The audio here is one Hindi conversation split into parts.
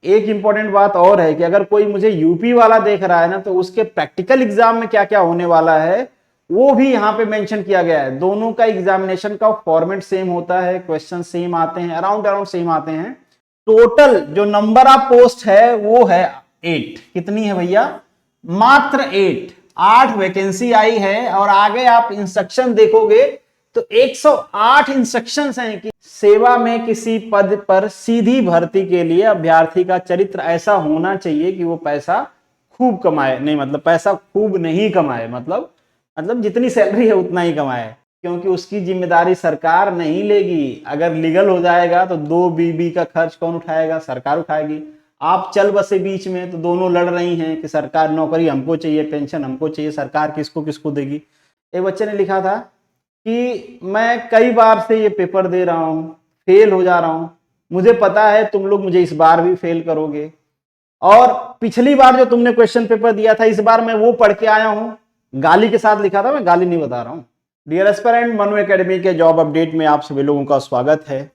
एक इंपॉर्टेंट बात और है कि अगर कोई मुझे यूपी वाला देख रहा है ना, तो उसके प्रैक्टिकल एग्जाम में क्या क्या होने वाला है वो भी यहाँ पे मेंशन किया गया है। दोनों का एग्जामिनेशन का फॉर्मेट सेम होता है, क्वेश्चन सेम आते हैं, अराउंड सेम आते हैं। टोटल जो नंबर ऑफ पोस्ट है वो है 8। कितनी है भैया? मात्र 8 वैकेंसी आई है। और आगे आप इंस्ट्रक्शन देखोगे तो 108 इंस्ट्रक्शंस हैं कि सेवा में किसी पद पर सीधी भर्ती के लिए अभ्यर्थी का चरित्र ऐसा होना चाहिए कि वो पैसा खूब कमाए, नहीं मतलब पैसा खूब नहीं कमाए, मतलब जितनी सैलरी है उतना ही कमाए, क्योंकि उसकी जिम्मेदारी सरकार नहीं लेगी। अगर लीगल हो जाएगा तो 2 बीबी का खर्च कौन उठाएगा? सरकार उठाएगी। आप चल बसे बीच में तो दोनों लड़ रही हैं कि सरकार नौकरी हमको चाहिए, पेंशन हमको चाहिए, सरकार किसको किसको देगी। एक बच्चे ने लिखा था कि मैं कई बार से ये पेपर दे रहा हूं, फेल हो जा रहा हूं, मुझे पता है तुम लोग मुझे इस बार भी फेल करोगे, और पिछली बार जो तुमने क्वेश्चन पेपर दिया था इस बार मैं वो पढ़ के आया हूं। गाली के साथ लिखा था, मैं गाली नहीं बता रहा हूं। डियर एस्पिरेंट, मनु एकेडमी के जॉब अपडेट में आप सभी लोगों का स्वागत है।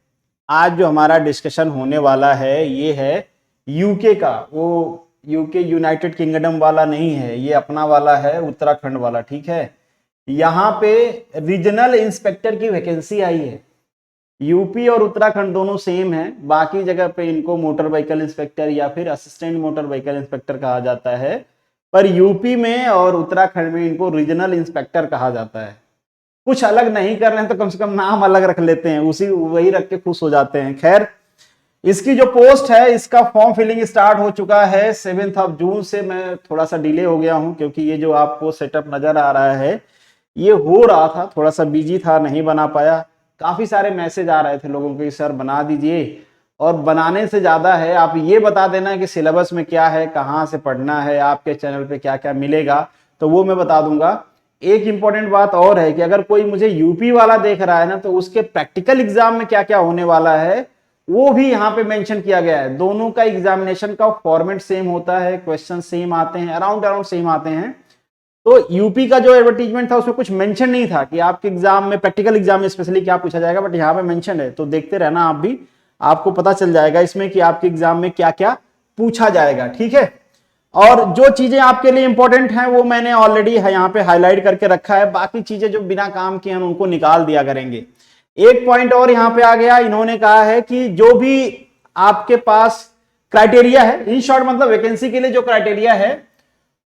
आज जो हमारा डिस्कशन होने वाला है ये है यूके का। वो यूके यूनाइटेड किंगडम वाला नहीं है, ये अपना वाला है, उत्तराखंड वाला। ठीक है, यहाँ पे रीजनल इंस्पेक्टर की वैकेंसी आई है। यूपी और उत्तराखंड दोनों सेम है, बाकी जगह पे इनको मोटर व्हीकल इंस्पेक्टर या फिर असिस्टेंट मोटर व्हीकल इंस्पेक्टर कहा जाता है, पर यूपी में और उत्तराखंड में इनको रीजनल इंस्पेक्टर कहा जाता है। कुछ अलग नहीं कर रहे हैं तो कम से कम नाम अलग रख लेते हैं, वही रख के खुश हो जाते हैं। खैर, इसकी जो पोस्ट है इसका फॉर्म फिलिंग स्टार्ट हो चुका है 7 जून से। मैं थोड़ा सा डिले हो गया हूं क्योंकि ये जो आपको सेटअप नजर आ रहा है ये हो रहा था, थोड़ा सा बिजी था, नहीं बना पाया। काफी सारे मैसेज आ रहे थे लोगों के, सर बना दीजिए। और बनाने से ज्यादा है आप ये बता देना कि सिलेबस में क्या है, कहाँ से पढ़ना है, आपके चैनल पे क्या क्या मिलेगा, तो वो मैं बता दूंगा। एक इंपॉर्टेंट बात और है कि अगर कोई मुझे यूपी वाला देख रहा है ना, तो उसके प्रैक्टिकल एग्जाम में क्या क्या होने वाला है वो भी यहाँ पे मेंशन किया गया है। दोनों का एग्जामिनेशन का फॉर्मेट सेम होता है, क्वेश्चन सेम आते हैं, अराउंड सेम आते हैं। तो यूपी का जो एडवर्टीजमेंट था उसमें कुछ मेंशन नहीं था कि आपके एग्जाम में, प्रैक्टिकल एग्जाम में स्पेशली क्या पूछा जाएगा, बट यहाँ पे मेंशन है। तो देखते रहना आप भी, आपको पता चल जाएगा इसमें कि आपके एग्जाम में क्या क्या पूछा जाएगा। ठीक है, और जो चीजें आपके लिए इंपॉर्टेंट हैं वो मैंने ऑलरेडी यहाँ पे हाईलाइट करके रखा है। बाकी चीजें जो बिना काम किए उनको निकाल दिया करेंगे। एक पॉइंट और यहाँ पे आ गया, इन्होंने कहा है कि जो भी आपके पास क्राइटेरिया है, इन शॉर्ट मतलब वैकेंसी के लिए जो क्राइटेरिया है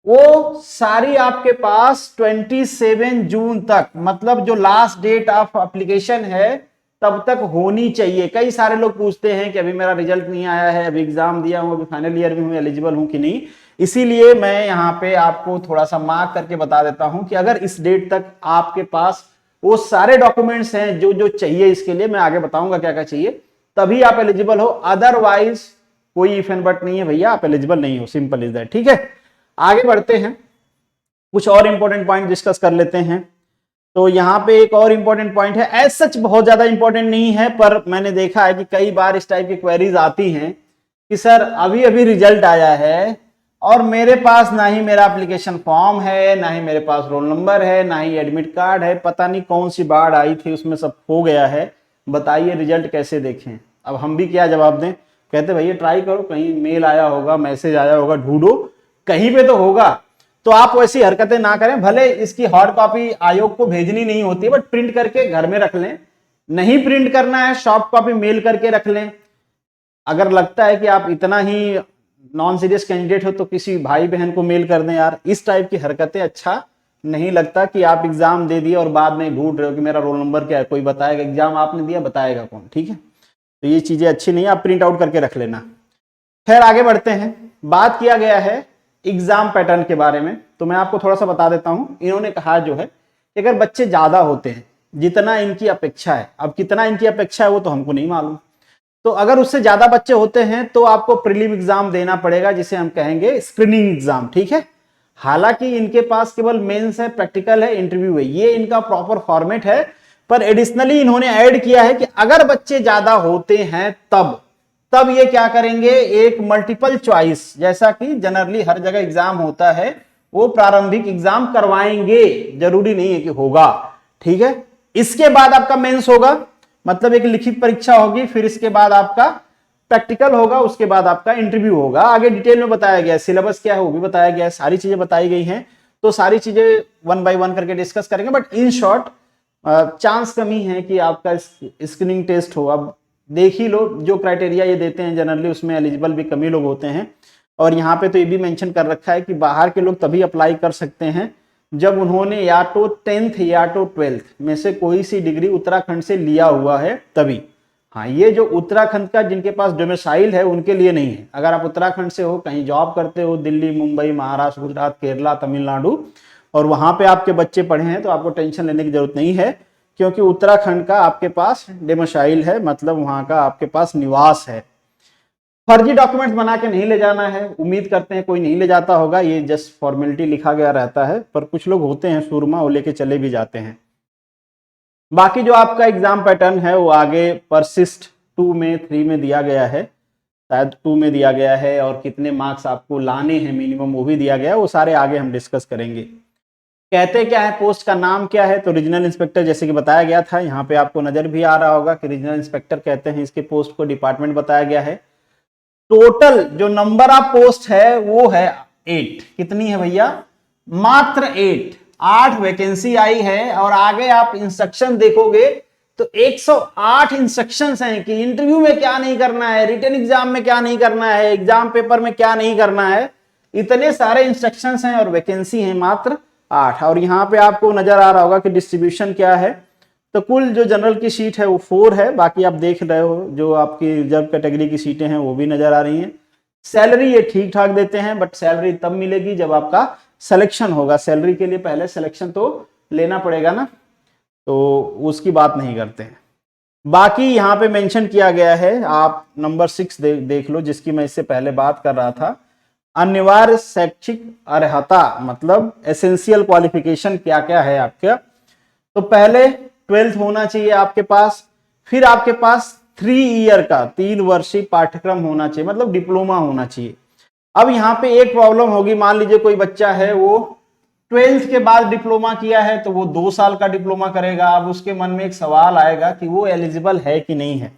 वो सारी आपके पास 27 जून तक, मतलब जो लास्ट डेट ऑफ एप्लीकेशन है तब तक होनी चाहिए। कई सारे लोग पूछते हैं कि अभी मेरा रिजल्ट नहीं आया है, अभी एग्जाम दिया हूं, अभी फाइनल ईयर में हूं, एलिजिबल हूं कि नहीं। इसीलिए मैं यहाँ पे आपको थोड़ा सा मार्क करके बता देता हूं कि अगर इस डेट तक आपके पास वो सारे डॉक्यूमेंट्स हैं जो जो चाहिए, इसके लिए मैं आगे बताऊंगा क्या क्या चाहिए, तभी आप एलिजिबल हो। अदरवाइज कोई इफ एंड बट नहीं है भैया, आप एलिजिबल नहीं हो, सिंपल इज दैट। ठीक है, आगे बढ़ते हैं, कुछ और इंपॉर्टेंट पॉइंट डिस्कस कर लेते हैं। तो यहाँ पे एक और इंपॉर्टेंट पॉइंट है, एज सच बहुत ज्यादा इंपॉर्टेंट नहीं है, पर मैंने देखा है कि कई बार इस टाइप की क्वेरीज आती हैं कि सर अभी अभी रिजल्ट आया है और मेरे पास ना ही मेरा एप्लीकेशन फॉर्म है, ना ही मेरे पास रोल नंबर है, ना ही एडमिट कार्ड है, पता नहीं कौन सी बाढ़ आई थी उसमें सब हो गया है, बताइए रिजल्ट कैसे देखें। अब हम भी क्या जवाब दें? कहते भैया ट्राई करो, कहीं मेल आया होगा, मैसेज आया होगा, ढूंढो, कहीं पे तो होगा। तो आप वैसी हरकतें ना करें। भले इसकी हार्ड कॉपी आयोग को भेजनी नहीं होती है, बट प्रिंट करके घर में रख लें। नहीं प्रिंट करना है, सॉफ्ट कॉपी मेल करके रख लें। अगर लगता है कि आप इतना ही नॉन सीरियस कैंडिडेट हो तो किसी भाई बहन को मेल कर दें। यार इस टाइप की हरकतें अच्छा नहीं लगता कि आप एग्जाम दे दिए और बाद में ढूंढ रहे हो कि मेरा रोल नंबर क्या है, कोई बताएगा, एग्जाम आपने दिया बताएगा कौन। ठीक है, तो ये चीजें अच्छी नहीं है, आप प्रिंट आउट करके रख लेना। खैर आगे बढ़ते हैं, बात किया गया है एग्जाम पैटर्न के बारे में, तो मैं आपको थोड़ा सा बता देता हूं। इन्होंने कहा जो है कि अगर बच्चे ज्यादा होते हैं, जितना इनकी अपेक्षा है, अब कितना इनकी अपेक्षा है वो तो हमको नहीं मालूम, तो अगर उससे ज्यादा बच्चे होते हैं तो आपको प्रीलिम एग्जाम देना पड़ेगा, जिसे हम कहेंगे स्क्रीनिंग एग्जाम। ठीक है, हालांकि इनके पास केवल मेंस है, प्रैक्टिकल है, इंटरव्यू है, ये इनका प्रॉपर फॉर्मेट है, पर एडिशनली इन्होंने ऐड किया है कि अगर बच्चे ज्यादा होते हैं तब ये क्या करेंगे, एक मल्टीपल चॉइस, जैसा कि जनरली हर जगह एग्जाम होता है, वो प्रारंभिक एग्जाम करवाएंगे, जरूरी नहीं है कि होगा। ठीक है, इसके बाद आपका मेंस होगा, मतलब एक लिखित परीक्षा होगी, फिर इसके बाद आपका प्रैक्टिकल होगा, उसके बाद आपका इंटरव्यू होगा। आगे डिटेल में बताया गया है, सिलेबस क्या है वो भी बताया गया है, सारी चीजें बताई गई हैं। तो सारी चीजें 1 बाय 1 करके डिस्कस करेंगे, बट इन शॉर्ट चांस कमी है कि आपका स्क्रीनिंग टेस्ट हो। अब देख ही लो, जो क्राइटेरिया ये देते हैं जनरली उसमें एलिजिबल भी कम ही लोग होते हैं। और यहाँ पे तो ये भी मेंशन कर रखा है कि बाहर के लोग तभी अप्लाई कर सकते हैं जब उन्होंने या तो 10th या तो 12th में से कोई सी डिग्री उत्तराखंड से लिया हुआ है तभी। हाँ, ये जो उत्तराखंड का जिनके पास डोमिसाइल है उनके लिए नहीं है। अगर आप उत्तराखंड से हो, कहीं जॉब करते हो, दिल्ली, मुंबई, महाराष्ट्र, गुजरात, केरला, तमिलनाडु, और वहां पे आपके बच्चे पढ़े हैं, तो आपको टेंशन लेने की जरूरत नहीं है, क्योंकि उत्तराखंड का आपके पास डोमिसाइल है, मतलब वहां का आपके पास निवास है। फर्जी डॉक्यूमेंट्स बना के नहीं ले जाना है, उम्मीद करते हैं कोई नहीं ले जाता होगा, ये जस्ट फॉर्मेलिटी लिखा गया रहता है, पर कुछ लोग होते हैं सूरमा, वो लेके चले भी जाते हैं। बाकी जो आपका एग्जाम पैटर्न है वो आगे परसिस्ट 2 में 3 में दिया गया है, शायद 2 में दिया गया है, और कितने मार्क्स आपको लाने हैं मिनिमम वो भी दिया गया है, वो सारे आगे हम डिस्कस करेंगे। कहते क्या है, पोस्ट का नाम क्या है, तो रीजनल इंस्पेक्टर जैसे कि बताया गया था, यहाँ पे आपको नजर भी आ रहा होगा कि रीजनल इंस्पेक्टर कहते हैं, इसके पोस्ट को डिपार्टमेंट बताया गया है। टोटल जो नंबर ऑफ पोस्ट है वो है 8। कितनी है भैया? मात्र 8 वैकेंसी आई है। और आगे आप इंस्ट्रक्शन देखोगे तो 108 इंस्ट्रक्शंस हैं कि इंटरव्यू में क्या नहीं करना है, रिटन एग्जाम में क्या नहीं करना है, एग्जाम पेपर में क्या नहीं करना है। इतने सारे इंस्ट्रक्शंस हैं और वैकेंसी है मात्र 8। और यहाँ पे आपको नजर आ रहा होगा कि डिस्ट्रीब्यूशन क्या है। तो कुल जो जनरल की सीट है वो 4 है, बाकी आप देख रहे हो जो आपकी रिजर्व कैटेगरी की सीटें हैं वो भी नजर आ रही हैं। सैलरी ये ठीक ठाक देते हैं, बट सैलरी तब मिलेगी जब आपका सिलेक्शन होगा। सैलरी के लिए पहले सिलेक्शन तो लेना पड़ेगा ना, तो उसकी बात नहीं करते हैं। बाकी यहाँ पे मेंशन किया गया है, आप नंबर 6 देख लो, जिसकी मैं इससे पहले बात कर रहा था। अनिवार्य शैक्षिक अर्हता, मतलब एसेंशियल क्वालिफिकेशन क्या क्या है आपका। तो पहले 12th होना चाहिए आपके पास, फिर आपके पास 3 ईयर का 3 वर्षीय पाठ्यक्रम होना चाहिए, मतलब डिप्लोमा होना चाहिए। अब यहाँ पे एक प्रॉब्लम होगी, मान लीजिए कोई बच्चा है वो 12th के बाद डिप्लोमा किया है तो वो 2 साल का डिप्लोमा करेगा। अब उसके मन में एक सवाल आएगा कि वो एलिजिबल है कि नहीं है।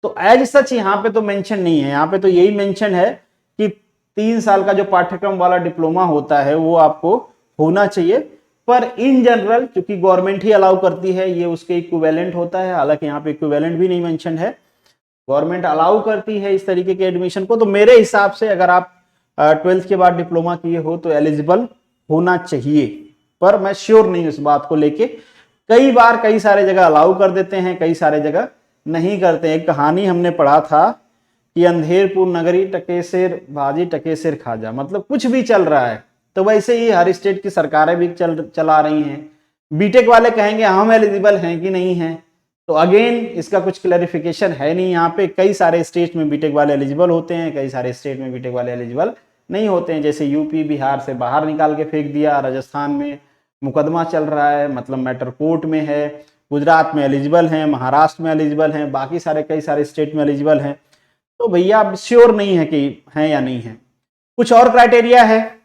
तो एज सच यहाँ पे तो मेंशन नहीं है, यहाँ पे तो यही मेंशन है कि 3 साल का जो पाठ्यक्रम वाला डिप्लोमा होता है वो आपको होना चाहिए। पर इन जनरल चूंकि गवर्नमेंट ही अलाउ करती है, ये उसके इक्विवेलेंट होता है। हालांकि यहाँ पे इक्विवेलेंट भी नहीं मेंशन है, गवर्नमेंट अलाउ करती है इस तरीके के एडमिशन को। तो मेरे हिसाब से अगर आप 12th के बाद डिप्लोमा किए हो तो एलिजिबल होना चाहिए, पर मैं श्योर नहीं इस बात को लेके। कई बार कई सारे जगह अलाउ कर देते हैं, कई सारे जगह नहीं करते हैं। एक कहानी हमने पढ़ा था कि अंधेरपुर नगरी टकेसर भाजी टकेसर खाजा, मतलब कुछ भी चल रहा है। तो वैसे ही हर स्टेट की सरकारें भी चला रही हैं। बीटेक वाले कहेंगे हम एलिजिबल हैं कि नहीं हैं, तो अगेन इसका कुछ क्लैरिफिकेशन है नहीं। यहाँ पे कई सारे स्टेट में बीटेक वाले एलिजिबल होते हैं, कई सारे स्टेट में बीटेक वाले एलिजिबल नहीं होते हैं। जैसे यूपी बिहार से बाहर निकाल के फेंक दिया, राजस्थान में मुकदमा चल रहा है, मतलब मैटर कोर्ट में है, गुजरात में एलिजिबल हैं, महाराष्ट्र में एलिजिबल हैं, बाकी सारे कई सारे स्टेट में एलिजिबल हैं। तो भैया अब श्योर नहीं है कि हैं या नहीं है। कुछ और क्राइटेरिया है,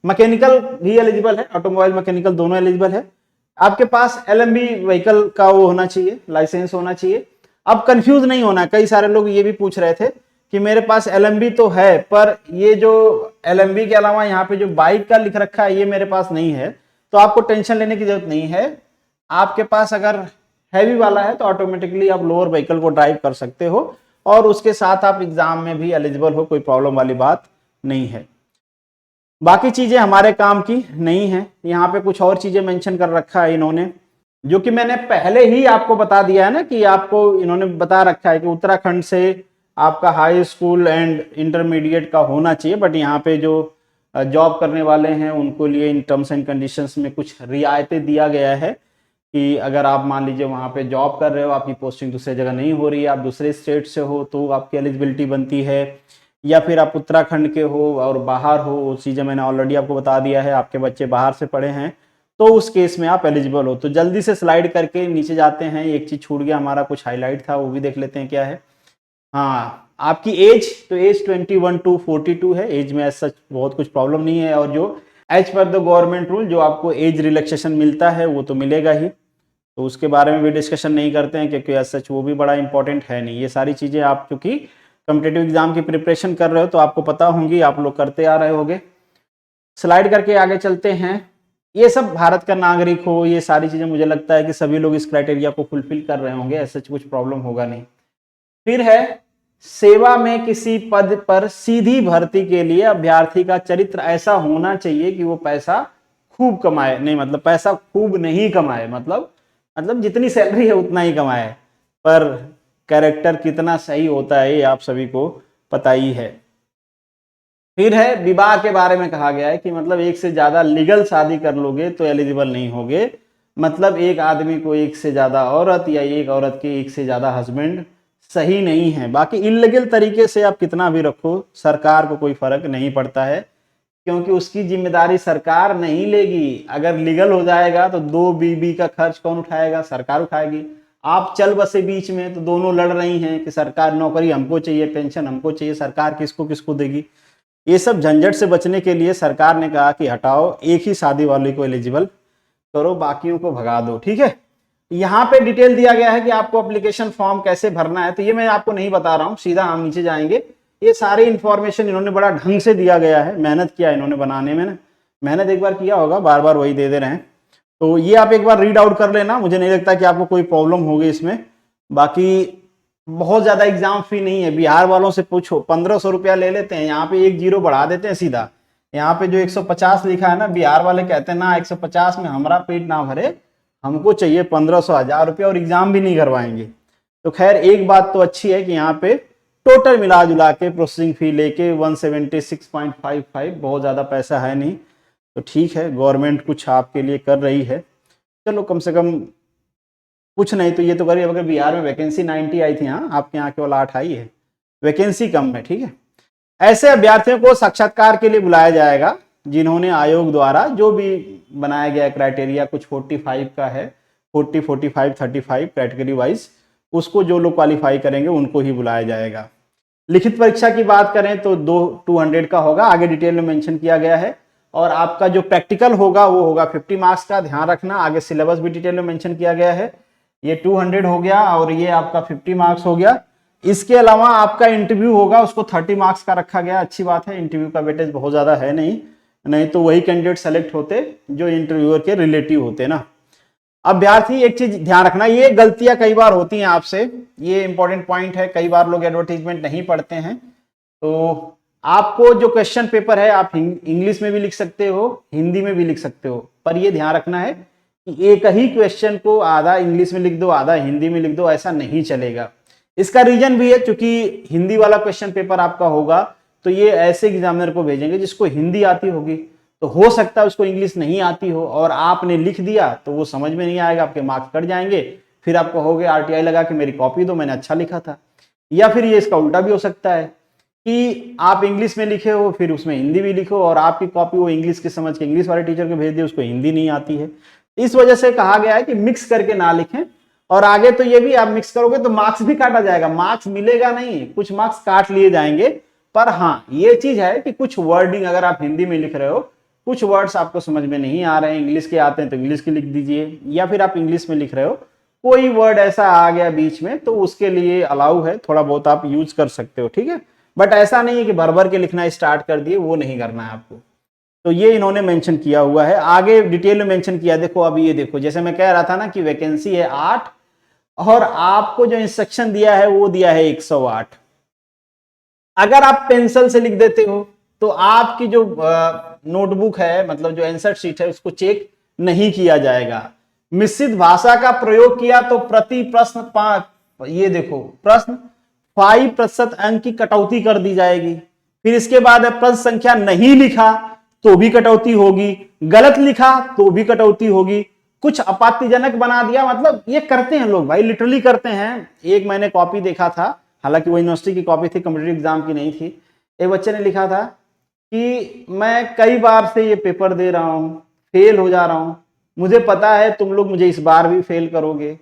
मैकेनिकल भी एलिजिबल है, ऑटोमोबाइल मैकेनिकल दोनों एलिजिबल है। आपके पास एलएमबी व्हीकल का वो होना चाहिए, लाइसेंस होना चाहिए। अब कंफ्यूज नहीं होना, कई सारे लोग ये भी पूछ रहे थे कि मेरे पास एलएमबी तो है, पर ये जो एलएमबी के अलावा यहाँ पे जो बाइक का लिख रखा है ये मेरे पास नहीं है। तो आपको टेंशन लेने की जरूरत नहीं है। आपके पास अगर हैवी वाला है तो ऑटोमेटिकली आप लोअर व्हीकल को ड्राइव कर सकते हो, और उसके साथ आप एग्जाम में भी एलिजिबल हो, कोई प्रॉब्लम वाली बात नहीं है। बाकी चीजें हमारे काम की नहीं है। यहाँ पे कुछ और चीजें मेंशन कर रखा है इन्होंने, जो कि मैंने पहले ही आपको बता दिया है ना, कि आपको इन्होंने बता रखा है कि उत्तराखंड से आपका हाई स्कूल एंड इंटरमीडिएट का होना चाहिए। बट यहाँ पे जो जॉब करने वाले हैं उनको लिए इन टर्म्स एंड कंडीशंस में कुछ रियायतें दिया गया है कि अगर आप मान लीजिए वहाँ पे जॉब कर रहे हो, आपकी पोस्टिंग दूसरे जगह नहीं हो रही है, आप दूसरे स्टेट से हो, तो आपकी एलिजिबिलिटी बनती है। या फिर आप उत्तराखंड के हो और बाहर हो, वो चीज़ें मैंने ऑलरेडी आपको बता दिया है, आपके बच्चे बाहर से पढ़े हैं, तो उस केस में आप एलिजिबल हो। तो जल्दी से स्लाइड करके नीचे जाते हैं। एक चीज़ छूट गया हमारा, कुछ हाईलाइट था, वो भी देख लेते हैं क्या है। हाँ, आपकी एज, तो एज 21 to 42 है। एज में ऐसा बहुत कुछ प्रॉब्लम नहीं है। और जो as per the government rule जो आपको एज रिलैक्सेशन मिलता है वो तो मिलेगा ही, तो उसके बारे में भी डिस्कशन नहीं करते हैं, क्योंकि एज सच वो भी बड़ा इंपॉर्टेंट है नहीं। ये सारी चीज़ें आप चूँकि कॉम्पिटिटिव एग्जाम की प्रिपरेशन कर रहे हो तो आपको पता होंगी, आप लोग करते आ रहे होगे। स्लाइड करके आगे चलते हैं। ये सब भारत का नागरिक हो, ये सारी चीजें मुझे लगता है कि सभी लोग इस क्राइटेरिया को फुलफिल कर रहे होंगे, ऐसा कुछ प्रॉब्लम होगा नहीं। फिर है सेवा में किसी पद पर सीधी भर्ती के लिए अभ्यर्थी का चरित्र ऐसा होना चाहिए कि वो पैसा खूब कमाए, नहीं मतलब पैसा खूब नहीं कमाए, मतलब जितनी सैलरी है उतना ही कमाए, पर कैरेक्टर कितना सही होता है ये आप सभी को पता ही है। फिर है विवाह के बारे में कहा गया है कि मतलब एक से ज्यादा लीगल शादी कर लोगे तो एलिजिबल नहीं होगे, मतलब एक आदमी को एक से ज्यादा औरत या एक औरत के एक से ज्यादा हस्बैंड सही नहीं है। बाकी इलीगल तरीके से आप कितना भी रखो सरकार को कोई फर्क नहीं पड़ता है, क्योंकि उसकी जिम्मेदारी सरकार नहीं लेगी। अगर लीगल हो जाएगा तो दो बीबी का खर्च कौन उठाएगा? सरकार उठाएगी। आप चल बसे बीच में तो दोनों लड़ रही हैं कि सरकार नौकरी हमको चाहिए, पेंशन हमको चाहिए, सरकार किसको किसको देगी। ये सब झंझट से बचने के लिए सरकार ने कहा कि हटाओ, एक ही शादी वाले को एलिजिबल करो, बाकियों को भगा दो। ठीक है, यहाँ पे डिटेल दिया गया है कि आपको एप्लीकेशन फॉर्म कैसे भरना है, तो ये मैं आपको नहीं बता रहा हूँ, सीधा हम नीचे जाएंगे। ये सारी इंफॉर्मेशन इन्होंने बड़ा ढंग से दिया गया है, मेहनत किया इन्होंने बनाने में ना, मेहनत एक बार किया होगा, बार बार वही दे रहे हैं। तो ये आप एक बार रीड आउट कर लेना, मुझे नहीं लगता कि आपको कोई प्रॉब्लम होगी इसमें। बाकी बहुत ज्यादा एग्जाम फी नहीं है, बिहार वालों से पूछो 1500 रुपया ले लेते हैं, यहाँ पे एक जीरो बढ़ा देते हैं सीधा। यहाँ पे जो 150 लिखा है ना, बिहार वाले कहते हैं ना 150 में हमारा पेट ना भरे, हमको चाहिए 1500 1000 रुपया, और एग्जाम भी नहीं करवाएंगे। तो खैर एक बात तो अच्छी है कि यहाँ पे टोटल मिला जुला के प्रोसेसिंग फी लेके 176.55, बहुत ज्यादा पैसा है नहीं, तो ठीक है, गवर्नमेंट कुछ आपके लिए कर रही है, चलो कम से कम कुछ नहीं तो ये तो करिए। अगर बिहार में वैकेंसी 90 आई थी, हाँ आपके यहाँ केवल 8 आई है, वैकेंसी कम है। ठीक है, ऐसे अभ्यर्थियों को साक्षात्कार के लिए बुलाया जाएगा जिन्होंने आयोग द्वारा जो भी बनाया गया क्राइटेरिया, कुछ 45 का है, 40, 45, 35 कैटेगरी वाइज, उसको जो लोग क्वालिफाई करेंगे उनको ही बुलाया जाएगा। लिखित परीक्षा की बात करें तो 200 का होगा, आगे डिटेल में मेंशन किया गया है। और आपका जो प्रैक्टिकल होगा वो होगा 50 मार्क्स का, ध्यान रखना, आगे सिलेबस भी डिटेल में मेंशन किया गया है। ये 200 हो गया और ये आपका 50 मार्क्स हो गया। इसके अलावा आपका इंटरव्यू होगा, उसको 30 मार्क्स का रखा गया, अच्छी बात है, इंटरव्यू का वेटेज बहुत ज्यादा है नहीं तो वही कैंडिडेट सेलेक्ट होते जो इंटरव्यूअर के रिलेटिव होते ना। अभ्यर्थी एक चीज ध्यान रखना, ये गलतियां कई बार होती हैं आपसे, ये इंपॉर्टेंट पॉइंट है, कई बार लोग एडवर्टीजमेंट नहीं पढ़ते हैं। तो आपको जो क्वेश्चन पेपर है आप इंग्लिश में भी लिख सकते हो, हिंदी में भी लिख सकते हो, पर ये ध्यान रखना है कि एक ही क्वेश्चन को आधा इंग्लिश में लिख दो आधा हिंदी में लिख दो, ऐसा नहीं चलेगा। इसका रीजन भी है, क्योंकि हिंदी वाला क्वेश्चन पेपर आपका होगा तो ये ऐसे एग्जामिनर को भेजेंगे जिसको हिंदी आती होगी, तो हो सकता है उसको इंग्लिश नहीं आती हो और आपने लिख दिया तो वो समझ में नहीं आएगा, आपके मार्क्स कट जाएंगे, फिर आप कहोगे आरटीआई लगा के मेरी कॉपी दो, मैंने अच्छा लिखा था। या फिर ये इसका उल्टा भी हो सकता है कि आप इंग्लिश में लिखे हो फिर उसमें हिंदी भी लिखो और आपकी कॉपी वो इंग्लिश की समझ के इंग्लिश वाले टीचर को भेज दे, उसको हिंदी नहीं आती है। इस वजह से कहा गया है कि मिक्स करके ना लिखें। और आगे तो ये भी आप मिक्स करोगे तो मार्क्स भी काटा जाएगा, मार्क्स मिलेगा नहीं, कुछ मार्क्स काट लिए जाएंगे। पर हाँ ये चीज है कि कुछ वर्डिंग अगर आप हिंदी में लिख रहे हो, कुछ वर्ड्स आपको समझ में नहीं आ रहे हैं, इंग्लिश के आते हैं तो इंग्लिश के लिख दीजिए, या फिर आप इंग्लिश में लिख रहे हो कोई वर्ड ऐसा आ गया बीच में तो उसके लिए अलाउ है, थोड़ा बहुत आप यूज कर सकते हो। ठीक है, बट ऐसा नहीं है कि भर भर के लिखना स्टार्ट कर दिए, वो नहीं करना है आपको। तो ये इन्होंने मेंशन किया हुआ है, आगे डिटेल में मेंशन किया। देखो अभी ये देखो, जैसे मैं कह रहा था ना कि वैकेंसी है 8 और आपको जो इंस्ट्रक्शन दिया है वो दिया है 108। अगर आप पेंसिल से लिख देते हो तो आपकी जो नोटबुक है, मतलब जो आंसर शीट है, उसको चेक नहीं किया जाएगा। मिश्रित भाषा का प्रयोग किया तो प्रति प्रश्न 5, ये देखो प्रश्न 5% अंक की कटौती कर दी जाएगी। फिर इसके बाद प्रश्न संख्या नहीं लिखा तो भी कटौती होगी, गलत लिखा तो भी कटौती होगी, कुछ आपत्तिजनक बना दिया, मतलब ये करते हैं लोग भाई, लिटरली करते हैं। एक मैंने कॉपी देखा था, हालांकि वो यूनिवर्सिटी की कॉपी थी, कॉम्पिटिटिव एग्जाम की नहीं थी। एक बच्चे ने लिखा था कि मैं कई बार से ये पेपर दे रहा हूं, फेल हो जा रहा हूं, मुझे पता है तुम लोग मुझे इस बार भी फेल करोगे,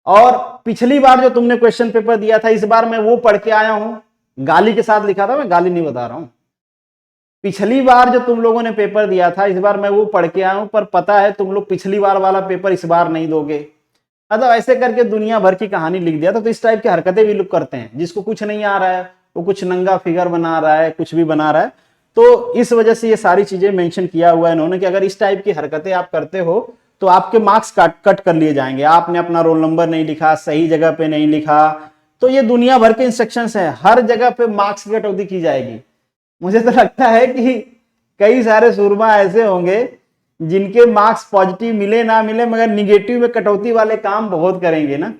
और पिछली बार जो तुमने क्वेश्चन पेपर दिया था इस बार मैं वो पढ़ के आया हूं, गाली के साथ लिखा था, मैं गाली नहीं बता रहा हूं, पिछली बार जो तुम लोगों ने पेपर दिया था इस बार मैं वो पढ़ के आया हूं, पर पता है तुम लोग पिछली बार वाला पेपर इस बार नहीं दोगे। मतलब ऐसे करके दुनिया भर की कहानी लिख दिया था। तो इस टाइप की हरकतें भी लोग करते हैं, जिसको कुछ नहीं आ रहा है वो कुछ नंगा फिगर बना रहा है, कुछ भी बना रहा है। तो इस वजह से ये सारी चीजें मेंशन किया हुआ है इन्होंने कि अगर इस टाइप की हरकतें आप करते हो तो आपके मार्क्स कट कर लिए जाएंगे। आपने अपना रोल नंबर नहीं लिखा, सही जगह पे नहीं लिखा, तो ये दुनिया भर के इंस्ट्रक्शंस हैं, हर जगह पे मार्क्स की कटौती की जाएगी। मुझे तो लगता है कि कई सारे सूरमा ऐसे होंगे जिनके मार्क्स पॉजिटिव मिले ना मिले, मगर निगेटिव में कटौती वाले काम बहुत करेंगे ना।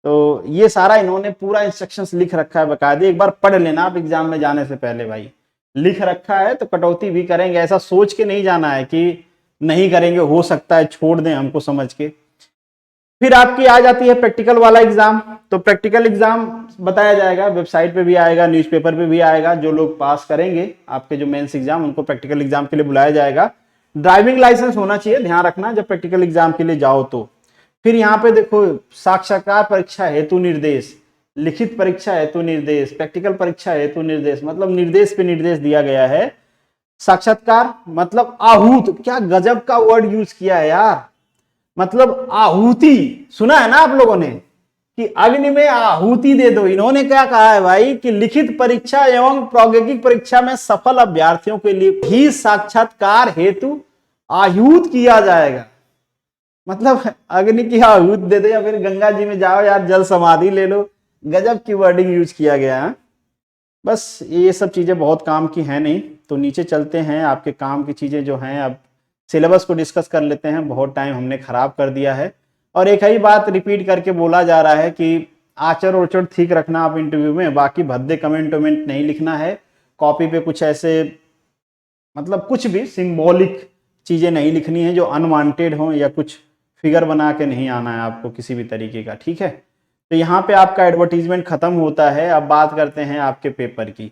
तो ये सारा इन्होंने पूरा इंस्ट्रक्शंस लिख रखा है बकायदे, एक बार पढ़ लेना आप एग्जाम में जाने से पहले भाई। लिख रखा है तो कटौती भी करेंगे, ऐसा सोच के नहीं जाना है कि नहीं करेंगे, हो सकता है छोड़ दें हमको समझ के। फिर आपकी आ जाती है प्रैक्टिकल वाला एग्जाम। तो प्रैक्टिकल एग्जाम बताया जाएगा, वेबसाइट पे भी आएगा, न्यूज़पेपर पे भी आएगा। जो लोग पास करेंगे आपके जो मेंस एग्जाम, उनको प्रैक्टिकल एग्जाम के लिए बुलाया जाएगा। ड्राइविंग लाइसेंस होना चाहिए, ध्यान रखना जब प्रैक्टिकल एग्जाम के लिए जाओ तो। फिर यहाँ पे देखो, साक्षात्कार परीक्षा हेतु निर्देश, लिखित परीक्षा हेतु निर्देश, प्रैक्टिकल परीक्षा हेतु निर्देश, मतलब निर्देश पे निर्देश दिया गया है। साक्षात्कार मतलब आहूत, क्या गजब का वर्ड यूज किया है यार, मतलब आहुति। सुना है ना आप लोगों ने कि अग्नि में आहुति दे दो। इन्होंने क्या कहा है भाई कि लिखित परीक्षा एवं प्रौद्योगिक परीक्षा में सफल अभ्यर्थियों के लिए भी साक्षात्कार हेतु आहुत किया जाएगा। मतलब अग्नि की आहुत दे दो या फिर गंगा जी में जाओ यार, जल समाधि ले लो। गजब की वर्डिंग यूज किया गया है। बस ये सब चीजें बहुत काम की हैं नहीं। तो नीचे चलते हैं, आपके काम की चीजें जो हैं, अब सिलेबस को डिस्कस कर लेते हैं। बहुत टाइम हमने खराब कर दिया है और एक ही बात रिपीट करके बोला जा रहा है कि आचर उचर ठीक रखना आप इंटरव्यू में, बाकी भद्दे कमेंट वमेंट नहीं लिखना है कॉपी पे। कुछ ऐसे मतलब कुछ भी सिंबॉलिक चीजें नहीं लिखनी है जो अनवांटेड हो, या कुछ फिगर बना के नहीं आना है आपको किसी भी तरीके का, ठीक है। तो यहाँ पे आपका एडवर्टीजमेंट खत्म होता है। अब बात करते हैं आपके पेपर की।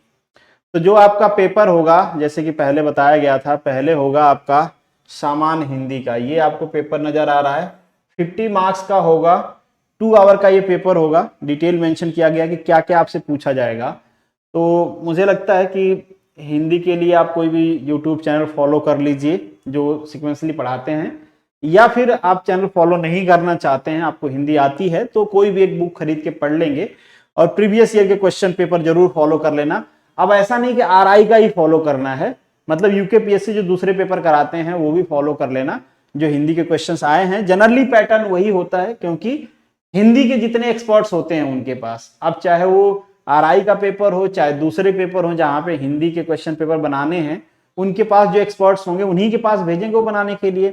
तो जो आपका पेपर होगा, जैसे कि पहले बताया गया था, पहले होगा आपका सामान्य हिंदी का। ये आपको पेपर नजर आ रहा है, 50 मार्क्स का होगा, 2 आवर का ये पेपर होगा। डिटेल मेंशन किया गया कि क्या क्या आपसे पूछा जाएगा। तो मुझे लगता है कि हिंदी के लिए आप कोई भी यूट्यूब चैनल फॉलो कर लीजिए जो सिक्वेंसली पढ़ाते हैं, या फिर आप चैनल फॉलो नहीं करना चाहते हैं, आपको हिंदी आती है, तो कोई भी एक बुक खरीद के पढ़ लेंगे और प्रीवियस ईयर के क्वेश्चन पेपर जरूर फॉलो कर लेना। अब ऐसा नहीं कि आरआई का ही फॉलो करना है, मतलब यूकेपीएससी जो दूसरे पेपर कराते हैं वो भी फॉलो कर लेना। जो हिंदी के क्वेश्चंस आए हैं जनरली पैटर्न वही होता है, क्योंकि हिंदी के जितने एक्सपर्ट्स होते हैं उनके पास, अब चाहे वो आरआई का पेपर हो चाहे दूसरे पेपर हो जहां पे हिंदी के क्वेश्चन पेपर बनाने हैं, उनके पास जो एक्सपर्ट्स होंगे उन्हीं के पास भेजेंगे वो बनाने के लिए।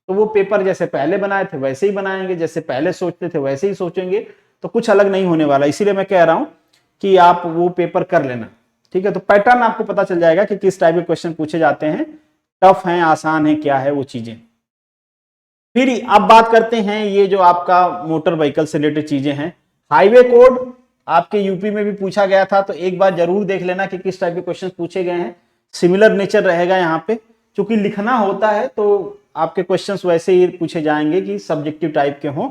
तो वो पेपर जैसे पहले बनाए थे वैसे ही बनाएंगे, जैसे पहले सोचते थे वैसे ही सोचेंगे, तो कुछ अलग नहीं होने वाला। इसीलिए मैं कह रहा हूं कि आप वो पेपर कर लेना, ठीक है। तो पैटर्न आपको पता चल जाएगा कि किस टाइप के क्वेश्चन पूछे जाते हैं, टफ हैं, आसान है, क्या है वो चीजें। फिर अब बात करते हैं ये जो आपका मोटर व्हीकल से रिलेटेड चीजें हैं। हाईवे कोड आपके यूपी में भी पूछा गया था, तो एक बार जरूर देख लेना कि किस टाइप के क्वेश्चन पूछे गए हैं। सिमिलर नेचर रहेगा यहाँ पे, क्योंकि लिखना होता है तो आपके क्वेश्चंस वैसे ही पूछे जाएंगे कि सब्जेक्टिव टाइप के हों,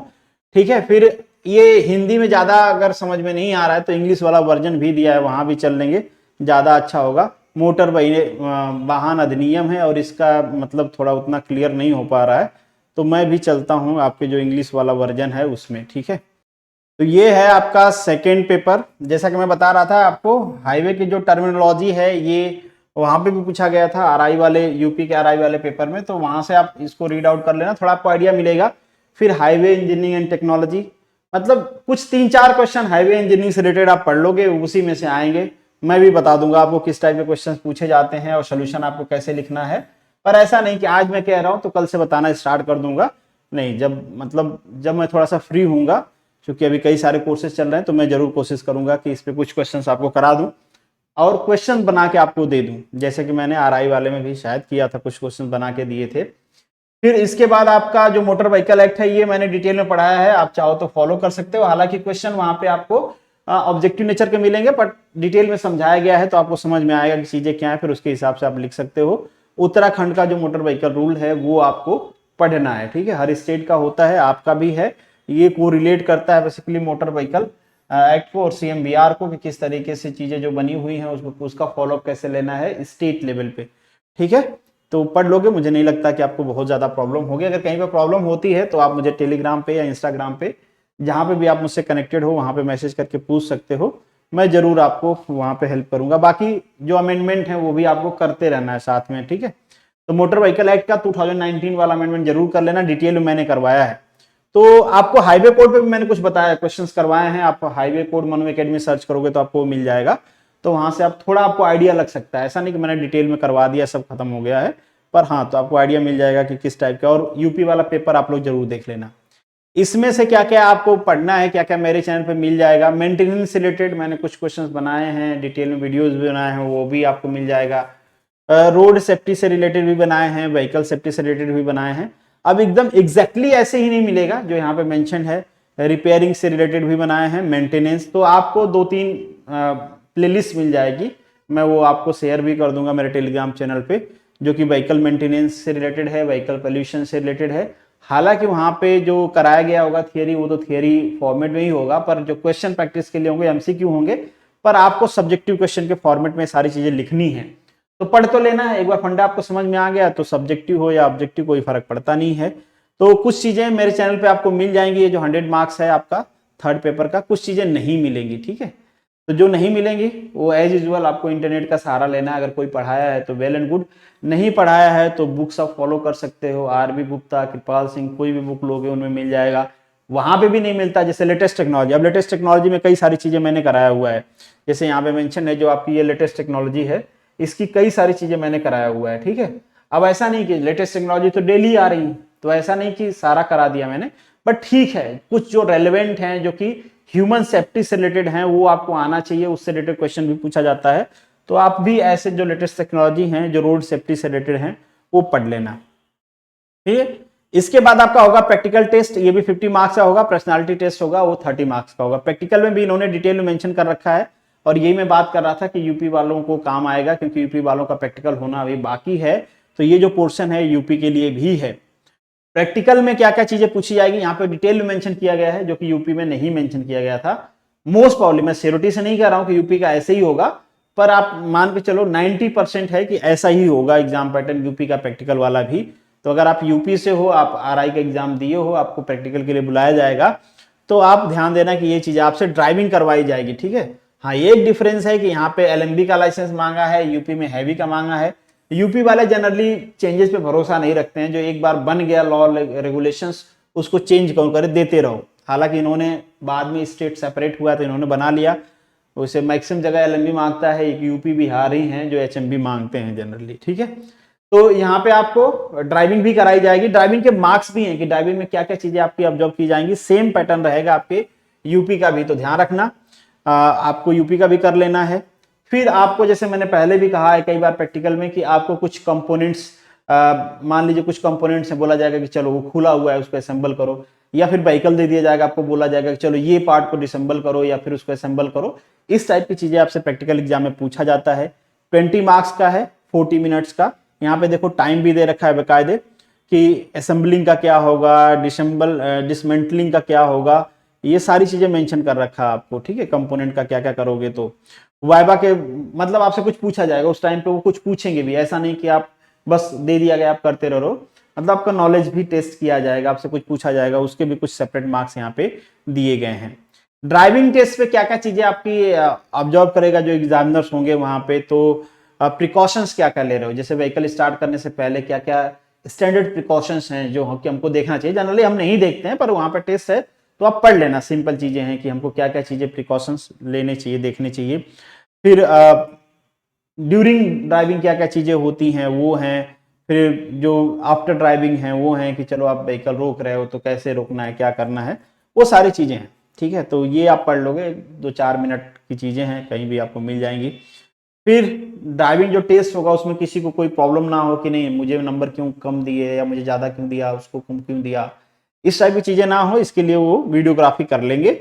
ठीक है। फिर ये हिंदी में ज्यादा अगर समझ में नहीं आ रहा है तो इंग्लिश वाला वर्जन भी दिया है, वहां भी चल लेंगे, ज्यादा अच्छा होगा। मोटर वाहन अधिनियम है और इसका मतलब थोड़ा उतना क्लियर नहीं हो पा रहा है, तो मैं भी चलता हूं आपके जो इंग्लिश वाला वर्जन है उसमें, ठीक है। तो ये है आपका सेकेंड पेपर। जैसा कि मैं बता रहा था आपको, हाईवे की जो टर्मिनोलॉजी है ये वहां पे भी पूछा गया था आरआई वाले, यूपी के आरआई वाले पेपर में, तो वहां से आप इसको रीड आउट कर लेना, थोड़ा आपको आइडिया मिलेगा। फिर हाईवे इंजीनियरिंग एंड टेक्नोलॉजी, मतलब कुछ 3-4 क्वेश्चन हाईवे इंजीनियरिंग से रिलेटेड आप पढ़ लोगे, उसी में से आएंगे। मैं भी बता दूंगा आपको किस टाइप के क्वेश्चन पूछे जाते हैं और सोल्यूशन आपको कैसे लिखना है। पर ऐसा नहीं कि आज मैं कह रहा हूं तो कल से बताना स्टार्ट कर दूंगा, नहीं। जब मैं थोड़ा सा फ्री हूंगा, क्योंकि अभी कई सारे कोर्सेज चल रहे हैं, तो मैं जरूर कोशिश करूंगा कि इस पे कुछ क्वेश्चंस आपको करा दूं और क्वेश्चन बना के आपको दे दूं, जैसे कि मैंने आरआई वाले में भी शायद किया था, कुछ क्वेश्चन बना के दिए थे। फिर इसके बाद आपका जो मोटर व्हीकल एक्ट है ये मैंने डिटेल में पढ़ाया है, आप चाहो तो फॉलो कर सकते हो। हालांकि क्वेश्चन वहां पे आपको ऑब्जेक्टिव नेचर के मिलेंगे, बट डिटेल में समझाया गया है तो आपको समझ में आएगा कि चीजें क्या है, फिर उसके हिसाब से आप लिख सकते हो। उत्तराखंड का जो मोटर व्हीकल रूल है वो आपको पढ़ना है, ठीक है। हर स्टेट का होता है, आपका भी है। ये को रिलेट करता है बेसिकली मोटर व्हीकल एक्ट को और सीएमवीआर को, कि किस तरीके से चीजें जो बनी हुई हैं उसका फॉलोअप कैसे लेना है स्टेट लेवल पे, ठीक है। तो पढ़ लोगे, मुझे नहीं लगता कि आपको बहुत ज्यादा प्रॉब्लम होगी। अगर कहीं पे प्रॉब्लम होती है तो आप मुझे टेलीग्राम पे या इंस्टाग्राम पे, जहां पे भी आप मुझसे कनेक्टेड हो, वहां पे मैसेज करके पूछ सकते हो। मैं जरूर आपको वहां पे हेल्प करूंगा। बाकी जो अमेंडमेंट है वो भी आपको करते रहना है साथ में, ठीक है। तो मोटर व्हीकल एक्ट का 2019 वाला अमेंडमेंट जरूर कर लेना, डिटेल में मैंने करवाया है। तो आपको हाईवे कोड पे भी मैंने कुछ बताया, क्वेश्चंस करवाए हैं। आप highway code Manu academy search करोगे तो आपको मिल जाएगा, तो वहां से आप थोड़ा आपको आइडिया लग सकता है। ऐसा नहीं कि मैंने डिटेल में करवा दिया, सब खत्म हो गया है, पर हाँ, तो आपको आइडिया मिल जाएगा कि किस टाइप का। और यूपी वाला पेपर आप लोग जरूर देख लेना। इसमें से क्या क्या आपको पढ़ना है, क्या क्या मेरे चैनल पे मिल जाएगा। मेंटेनेंस से रिलेटेड मैंने कुछ क्वेश्चंस बनाए हैं, डिटेल में वीडियोस भी बनाए हैं, वो भी आपको मिल जाएगा। रोड सेफ्टी से रिलेटेड भी बनाए हैं, व्हीकल सेफ्टी से रिलेटेड भी बनाए हैं। अब एकदम एग्जैक्टली ऐसे ही नहीं मिलेगा जो यहाँ पे मेंशन है। रिपेयरिंग से रिलेटेड भी बनाए हैं, मेंटेनेंस। तो आपको 2-3 प्लेलिस्ट मिल जाएगी, मैं वो आपको शेयर भी कर दूंगा मेरे टेलीग्राम चैनल पे, जो कि व्हीकल मेंटेनेंस से रिलेटेड है, व्हीकल पोल्यूशन से रिलेटेड है। हालांकि वहां पे जो कराया गया होगा थियरी, वो तो थियरी फॉर्मेट में ही होगा, पर जो क्वेश्चन प्रैक्टिस के लिए होंगे एमसीक्यू होंगे, पर आपको सब्जेक्टिव क्वेश्चन के फॉर्मेट में सारी चीजें लिखनी है। तो पढ़ तो लेना है, एक बार फंडा आपको समझ में आ गया तो सब्जेक्टिव हो या ऑब्जेक्टिव कोई फर्क पड़ता नहीं है। तो कुछ चीजें मेरे चैनल पे आपको मिल जाएंगी। ये जो 100 मार्क्स है आपका थर्ड पेपर का, कुछ चीजें नहीं मिलेंगी, ठीक है। तो जो नहीं मिलेंगी वो एज यूजुअल आपको इंटरनेट का सहारा लेना है। अगर कोई पढ़ाया है तो वेल एंड गुड, नहीं पढ़ाया है तो बुक्स आप फॉलो कर सकते हो। आरबी गुप्ता, कृपाल सिंह, कोई भी बुक लोगे उनमें मिल जाएगा। वहां पे भी नहीं मिलता, जैसे लेटेस्ट टेक्नोलॉजी। अब लेटेस्ट टेक्नोलॉजी में कई सारी चीजें मैंने कराया हुआ है, जैसे यहाँ पे मेंशन है जो आपकी ये लेटेस्ट टेक्नोलॉजी है, इसकी कई सारी चीजें मैंने कराया हुआ है, ठीक है। अब ऐसा नहीं कि लेटेस्ट टेक्नोलॉजी तो डेली आ रही, तो ऐसा नहीं कि सारा करा दिया मैंने, बट ठीक है, कुछ जो रेलेवेंट हैं, जो कि ह्यूमन सेफ्टी से रिलेटेड हैं, वो आपको आना चाहिए। उससे रिलेटेड क्वेश्चन भी पूछा जाता है, तो आप भी ऐसे जो लेटेस्ट टेक्नोलॉजी हैं, जो रोड सेफ्टी से रिलेटेड हैं, वो पढ़ लेना, ठीक है। इसके बाद आपका होगा प्रैक्टिकल टेस्ट, ये भी 50 मार्क्स का होगा। पर्सनालिटी टेस्ट होगा, वो 30 मार्क्स का होगा। प्रैक्टिकल में भी इन्होंने डिटेल में मेंशन कर रखा है, और यही मैं बात कर रहा था कि यूपी वालों को काम आएगा, क्योंकि यूपी वालों का प्रैक्टिकल होना अभी बाकी है। तो ये जो पोर्शन है यूपी के लिए भी है। प्रैक्टिकल में क्या क्या चीजें पूछी जाएगी यहाँ पे डिटेल में मेंशन किया गया है, जो कि यूपी में नहीं मेंशन किया गया था। मोस्ट प्रॉब्लम, मैं श्योरिटी से नहीं कह रहा हूं कि यूपी का ऐसे ही होगा, पर आप मान के चलो 90% है कि ऐसा ही होगा एग्जाम पैटर्न यूपी का प्रैक्टिकल वाला भी। तो अगर आप यूपी से हो, आप आरआई का एग्जाम दिए हो, आपको प्रैक्टिकल के लिए बुलाया जाएगा, तो आप ध्यान देना कि ये चीजें आपसे ड्राइविंग करवाई जाएगी, ठीक है। हाँ, ये एक डिफरेंस है कि यहाँ पे एलएमबी का लाइसेंस मांगा है, यूपी में हैवी का मांगा है। यूपी वाले जनरली चेंजेस पे भरोसा नहीं रखते हैं, जो एक बार बन गया लॉ रेगुलेशंस, उसको चेंज कौन करे, देते रहो। हालांकि इन्होंने बाद में स्टेट सेपरेट हुआ तो इन्होंने बना लिया, उसे मैक्सिमम जगह एलएमबी मांगता है, एक यूपी बिहार ही हैं जो एचएमबी मांगते हैं जनरली, ठीक है। तो यहाँ पे आपको ड्राइविंग भी कराई जाएगी। ड्राइविंग के मार्क्स भी हैं कि ड्राइविंग में क्या क्या चीजें आपकी ऑब्जर्व की जाएंगी। सेम पैटर्न रहेगा आपके यूपी का भी, तो ध्यान रखना, आपको यूपी का भी कर लेना है। फिर आपको, जैसे मैंने पहले भी कहा है कई बार प्रैक्टिकल में, कि आपको कुछ कंपोनेंट्स, मान लीजिए कुछ कंपोनेंट्स है, बोला जाएगा कि चलो वो खुला हुआ है उसको असेंबल करो, या फिर व्हीकल दे दिया जाएगा, आपको बोला जाएगा कि चलो ये पार्ट को डिसेंबल करो या फिर उसको असेंबल करो। इस टाइप की चीजें आपसे प्रैक्टिकल एग्जाम में पूछा जाता है। 20 मार्क्स का है, 40 मिनट्स का। यहाँ पे देखो टाइम भी दे रखा है बाकायदे, कि असेंबलिंग का क्या होगा, डिसमेंटलिंग का क्या होगा, ये सारी चीजें मेंशन कर रखा है आपको, ठीक है। कंपोनेंट का क्या क्या करोगे, तो वाइवा के मतलब आपसे कुछ पूछा जाएगा उस टाइम पे, वो कुछ पूछेंगे भी, ऐसा नहीं कि आप बस दे दिया गया आप करते रहो। मतलब आपका नॉलेज भी टेस्ट किया जाएगा, आपसे कुछ पूछा जाएगा, उसके भी कुछ सेपरेट मार्क्स यहाँ पे दिए गए हैं। ड्राइविंग टेस्ट पे क्या क्या चीजें आपकी ऑब्जर्व करेगा जो एग्जामिनर्स होंगे वहां पे, तो प्रिकॉशंस क्या क्या ले रहे हो, जैसे व्हीकल स्टार्ट करने से पहले क्या क्या स्टैंडर्ड प्रिकॉशंस हैं जो कि हमको देखना चाहिए। जनरली हम नहीं देखते हैं, पर वहां पर टेस्ट है तो आप पढ़ लेना। सिंपल चीजें हैं कि हमको क्या क्या चीजें प्रिकॉशंस लेने चाहिए, देखने चाहिए। फिर ड्यूरिंग ड्राइविंग क्या क्या चीजें होती हैं वो हैं। फिर जो आफ्टर ड्राइविंग है वो हैं कि चलो आप व्हीकल रोक रहे हो तो कैसे रोकना है, क्या करना है, वो सारी चीजें हैं, ठीक है। तो ये आप पढ़ लोगे, 2-4 मिनट की चीजें हैं, कहीं भी आपको मिल जाएंगी। फिर ड्राइविंग जो टेस्ट होगा उसमें किसी को कोई प्रॉब्लम ना हो कि नहीं मुझे नंबर क्यों कम दिए, या मुझे ज्यादा क्यों दिया, उसको कम क्यों दिया, इस टाइप की चीजें ना हो, इसके लिए वो वीडियोग्राफी कर लेंगे,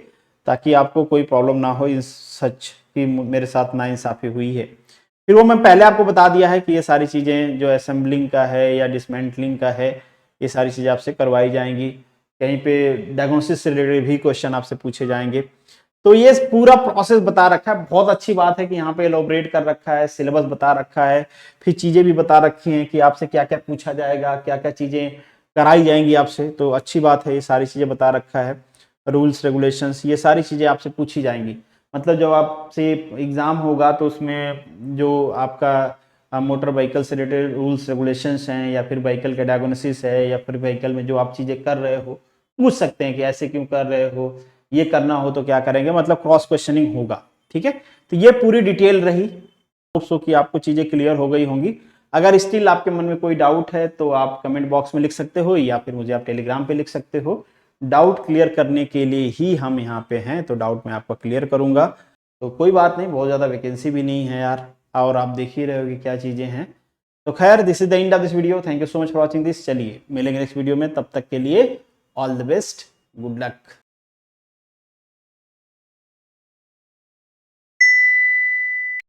ताकि आपको कोई प्रॉब्लम ना हो इन सच कि मेरे साथ नाइंसाफी हुई है। फिर वो मैं पहले आपको बता दिया है कि ये सारी चीजें जो असेंबलिंग का है या डिसमेंटलिंग का है, ये सारी चीजें आपसे करवाई जाएंगी। कहीं पे डायग्नोसिस से रिलेटेड भी क्वेश्चन आपसे पूछे जाएंगे। तो ये पूरा प्रोसेस बता रखा है। बहुत अच्छी बात है कि यहाँ पे एलोबरेट कर रखा है, सिलेबस बता रखा है, फिर चीजें भी बता रखी हैं कि आपसे क्या क्या पूछा जाएगा, क्या क्या चीजें कराई जाएंगी आपसे। तो अच्छी बात है, ये सारी चीजें बता रखा है, रूल्स रेगुलेशंस, ये सारी चीजें आपसे पूछी जाएंगी। मतलब जब आपसे एग्ज़ाम होगा तो उसमें जो आपका मोटर व्हीकल से रिलेटेड रूल्स रेगुलेशंस हैं, या फिर व्हीकल का डायग्नोसिस है, या फिर व्हीकल में जो आप चीज़ें कर रहे हो पूछ सकते हैं कि ऐसे क्यों कर रहे हो, ये करना हो तो क्या करेंगे, मतलब क्रॉस क्वेश्चनिंग होगा। ठीक है, तो ये पूरी डिटेल रही, सो कि आपको चीज़ें क्लियर हो गई होंगी। अगर स्टिल आपके मन में कोई डाउट है तो आप कमेंट बॉक्स में लिख सकते हो, या फिर मुझे आप टेलीग्राम पे लिख सकते हो। डाउट क्लियर करने के लिए ही हम यहाँ पे हैं, तो डाउट मैं आपका क्लियर करूंगा। तो कोई बात नहीं, बहुत ज़्यादा वैकेंसी भी नहीं है यार, और आप देख ही रहे हो कि क्या चीज़ें हैं। तो खैर, this is the end of this video. Thank you so much for watching this. चलिए मिलेंगे नेक्स्ट वीडियो में, तब तक के लिए all the best, good luck.